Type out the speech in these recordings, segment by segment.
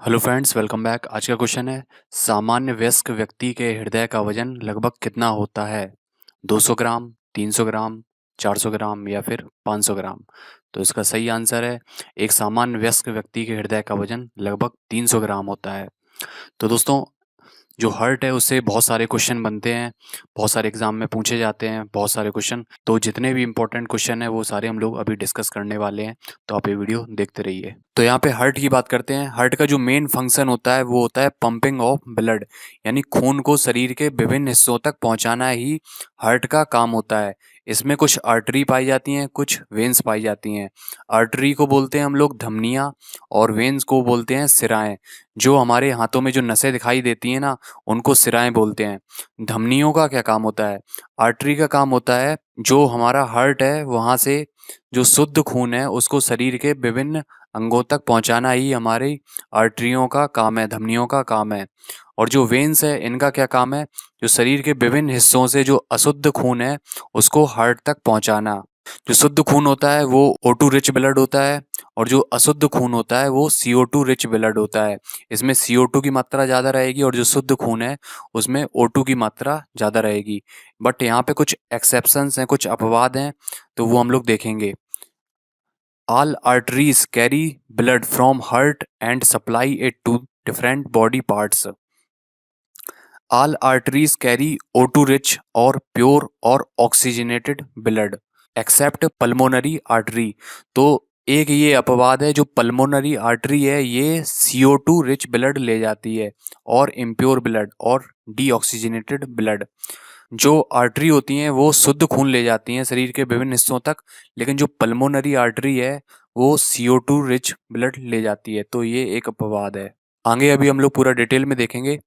Hello friends, welcome back. आज का question है, सामान्य वयस्क व्यक्ति के हृदय का वजन लगभग कितना होता है? 200 ग्राम, 300 ग्राम, 400 ग्राम या फिर 500 ग्राम? तो इसका सही आंसर है, एक सामान्य वयस्क व्यक्ति के हृदय का वजन लगभग 300 ग्राम होता है। तो दोस्तों, जो हार्ट है उससे बहुत सारे क्वेश्चन बनते हैं, बहुत सारे एग्जाम में पूछे जाते हैं बहुत सारे क्वेश्चन। तो जितने भी इंपॉर्टेंट क्वेश्चन है वो सारे हम लोग अभी डिस्कस करने वाले हैं, तो आप ये वीडियो देखते रहिए। तो यहाँ पे हार्ट की बात करते हैं। हार्ट का जो मेन फंक्शन होता है वो होता है पंपिंग ऑफ ब्लड, यानी खून को शरीर के विभिन्न हिस्सों तक पहुंचाना ही हार्ट का काम होता है। इसमें कुछ आर्टरी पाई जाती हैं, कुछ वेन्स पाई जाती हैं। आर्टरी को बोलते हैं हम लोग धमनियाँ, और वेन्स को बोलते हैं सिराएं। जो हमारे हाथों में जो नसें दिखाई देती हैं ना, उनको सिराएं बोलते हैं। धमनियों का क्या काम होता है? आर्टरी का काम होता है, जो हमारा हार्ट है वहाँ से जो शुद्ध खून है उसको शरीर के विभिन्न अंगों तक पहुंचाना ही हमारी आर्टरियों का काम है, धमनियों का काम है। और जो वेन्स है इनका क्या काम है? जो शरीर के विभिन्न हिस्सों से जो अशुद्ध खून है उसको हार्ट तक पहुंचाना। जो शुद्ध खून होता है वो O2 रिच ब्लड होता है, और जो अशुद्ध खून होता है वो CO2 रिच ब्लड होता है। इसमें CO2 की मात्रा ज़्यादा रहेगी और जो शुद्ध खून है उसमें O2 की मात्रा ज़्यादा रहेगी। बट यहाँ पे कुछ एक्सेप्शंस हैं, कुछ अपवाद हैं, तो वो हम लोग देखेंगे। All arteries carry blood from heart and supply it to different body parts. All arteries carry O2 rich or pure or oxygenated blood except pulmonary artery. तो एक ये अपवाद है, जो पल्मोनरी आर्टरी है ये CO2 रिच ब्लड ले जाती है, और इम्प्योर ब्लड और डीऑक्सीजनेटेड ब्लड। जो आर्टरी होती हैं वो शुद्ध खून ले जाती हैं शरीर के विभिन्न हिस्सों तक, लेकिन जो पल्मोनरी आर्टरी है वो CO2 रिच ब्लड ले जाती है। तो ये एक अपवाद है। आगे अभी हम लोग पूरा डिटेल में देखेंगे।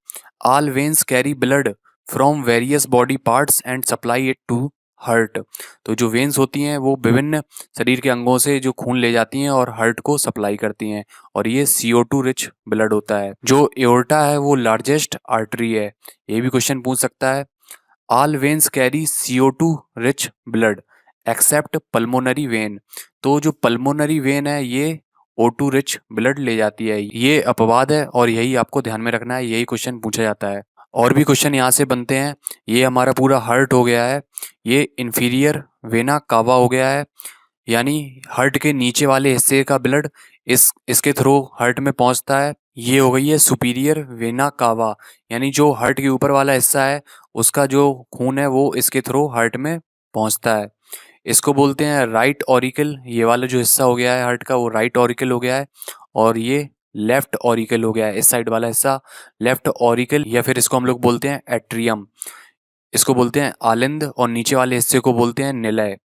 All veins carry blood from various body parts and supply it to heart. तो जो वेन्स होती हैं वो विभिन्न शरीर के अंगों से जो खून ले जाती हैं और हार्ट को सप्लाई करती हैं, और ये CO2 रिच ब्लड होता है। जो एओर्टा है वो लार्जेस्ट आर्टरी है। ये भी क्वेश्चन पूछ सकता है। All veins carry CO2 rich blood accept pulmonary vein. तो जो पल्मोनरी वेन है ये O2 रिच ब्लड ले जाती है। ये अपवाद है और यही आपको ध्यान में रखना है, यही क्वेश्चन पूछा जाता है। और भी क्वेश्चन यहाँ से बनते हैं। ये हमारा पूरा हार्ट हो गया है, ये इंफीरियर वेना कावा हो गया है, यानी हार्ट के नीचे वाले हिस्से का ब्लड इसके थ्रू हार्ट में पहुंचता है। ये हो गई है सुपीरियर वेना कावा, यानी जो हार्ट के ऊपर वाला हिस्सा है उसका जो खून है वो इसके थ्रू हार्ट में पहुंचता है। इसको बोलते हैं राइट ऑरिकल। ये वाला जो हिस्सा हो गया है हार्ट का वो राइट ऑरिकल हो गया है, और ये लेफ्ट ऑरिकल हो गया है। इस साइड वाला हिस्सा लेफ्ट ऑरिकल, या फिर इसको हम लोग बोलते हैं एट्रियम। इसको बोलते हैं आलिंद, और नीचे वाले हिस्से को बोलते हैं निलय।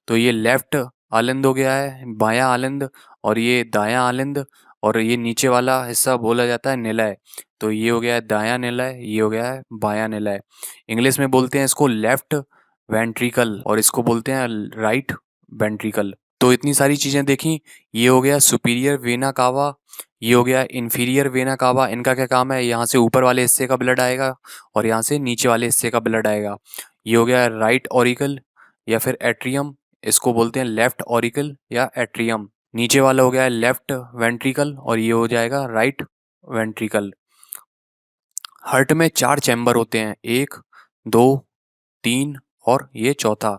तो ये लेफ्ट आलिंद हो गया है, बायां आलिंद, और ये दायां आलिंद, और ये नीचे वाला हिस्सा बोला जाता है निलय। तो ये हो गया है दायां निलय, ये हो गया है बायां निलय। इंग्लिश में बोलते हैं इसको लेफ्ट वेंट्रिकल, और इसको बोलते हैं राइट वेंट्रिकल। तो इतनी सारी चीज़ें देखी। ये हो गया सुपीरियर वेना कावा, ये हो गया इन्फीरियर वेना कावा। इनका क्या काम है? यहाँ से ऊपर वाले हिस्से का ब्लड आएगा और यहाँ से नीचे वाले हिस्से का ब्लड आएगा। ये हो गया राइट ऑरिकल या फिर एट्रियम, इसको बोलते हैं लेफ्ट ऑरिकल या एट्रियम। नीचे वाला हो गया है लेफ्ट वेंट्रिकल, और ये हो जाएगा राइट वेंट्रिकल। हार्ट में 4 चैम्बर होते हैं, 1, 2, 3 और ये चौथा।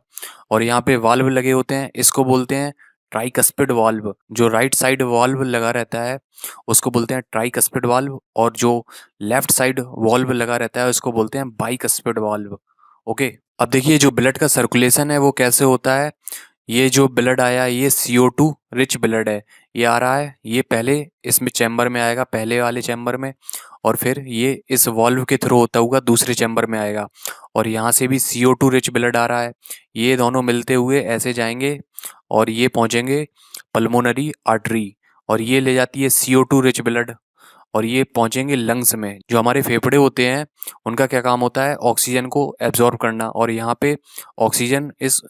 और यहाँ पे वाल्व लगे होते हैं, इसको बोलते हैं ट्राइकस्पिड वाल्व। जो राइट साइड वाल्व लगा रहता है उसको बोलते हैं ट्राइकस्पिड वाल्व, और जो लेफ्ट साइड वाल्व लगा रहता है उसको बोलते हैं बाइकस्पिड वाल्व। ओके, अब देखिए जो ब्लड का सर्कुलेशन है वो कैसे होता है। ये जो ब्लड आया ये CO2 रिच ब्लड है। ये आ रहा है, ये पहले इसमें चैम्बर में आएगा, पहले वाले चैम्बर में, और फिर ये इस वाल्व के थ्रू होता हुआ दूसरे चैम्बर में आएगा। और यहाँ से भी CO2 रिच ब्लड आ रहा है। ये दोनों मिलते हुए ऐसे जाएंगे और ये पहुँचेंगे पल्मोनरी आर्टरी, और ये ले जाती है CO2 रिच ब्लड, और ये पहुँचेंगे लंग्स में। जो हमारे फेफड़े होते हैं उनका क्या काम होता है? ऑक्सीजन को एब्जॉर्ब करना, और यहाँ पे ऑक्सीजन इस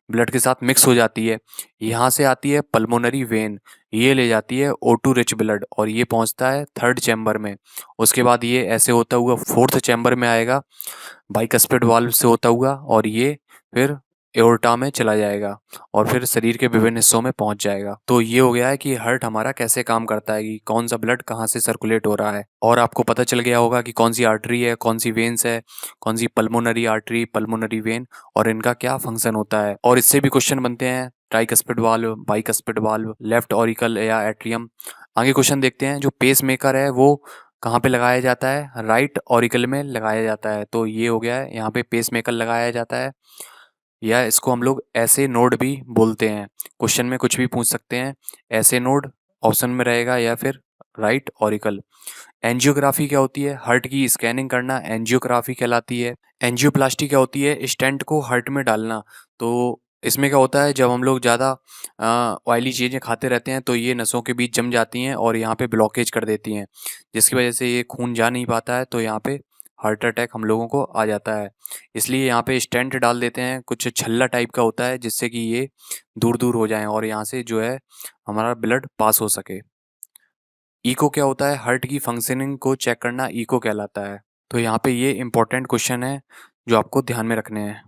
ब्लड के साथ मिक्स हो जाती है। यहाँ से आती है पल्मोनरी वेन, ये ले जाती है O2 रिच ब्लड, और ये पहुँचता है थर्ड चैम्बर में। उसके बाद ये ऐसे होता हुआ फोर्थ चैम्बर में आएगा बाइकस्पिड वाल्व से होता हुआ, और ये फिर एओर्टा में चला जाएगा और फिर शरीर के विभिन्न हिस्सों में पहुंच जाएगा। तो ये हो गया है कि हार्ट हमारा कैसे काम करता है, कि कौन सा ब्लड कहाँ से सर्कुलेट हो रहा है। और आपको पता चल गया होगा कि कौन सी आर्टरी है, कौन सी वेन्स है, कौन सी पल्मोनरी आर्टरी, पल्मोनरी वेन, और इनका क्या फंक्शन होता है। और इससे भी क्वेश्चन बनते हैं, tricuspid valve, bicuspid valve, left auricle या एट्रियम। आगे क्वेश्चन देखते हैं, जो पेस मेकर है वो कहाँ पे लगाया जाता है, राइट ऑरिकल में लगाया जाता है। तो ये हो गया है, यहाँ पे पेस मेकर लगाया जाता है, या इसको हम लोग ऐसे नोड भी बोलते हैं। क्वेश्चन में कुछ भी पूछ सकते हैं, ऐसे नोड ऑप्शन में रहेगा या फिर राइट ऑरिकल। एंजियोग्राफी क्या होती है, हार्ट की स्कैनिंग करना एंजियोग्राफी कहलाती है। एंजियोप्लास्टी क्या होती है, स्टेंट को हार्ट में डालना। तो इसमें क्या होता है, जब हम लोग ज़्यादा ऑयली चीज़ें खाते रहते हैं तो ये नसों के बीच जम जाती हैं और यहाँ पे ब्लॉकेज कर देती हैं, जिसकी वजह से ये खून जा नहीं पाता है, तो यहाँ पे हार्ट अटैक हम लोगों को आ जाता है। इसलिए यहाँ पे स्टेंट डाल देते हैं, कुछ छल्ला टाइप का होता है, जिससे कि ये दूर दूर हो जाएं और यहाँ से जो है हमारा ब्लड पास हो सके। इको क्या होता है, हार्ट की फंक्शनिंग को चेक करना इको कहलाता है। तो यहाँ पे ये इंपॉर्टेंट क्वेश्चन है जो आपको ध्यान में रखने हैं।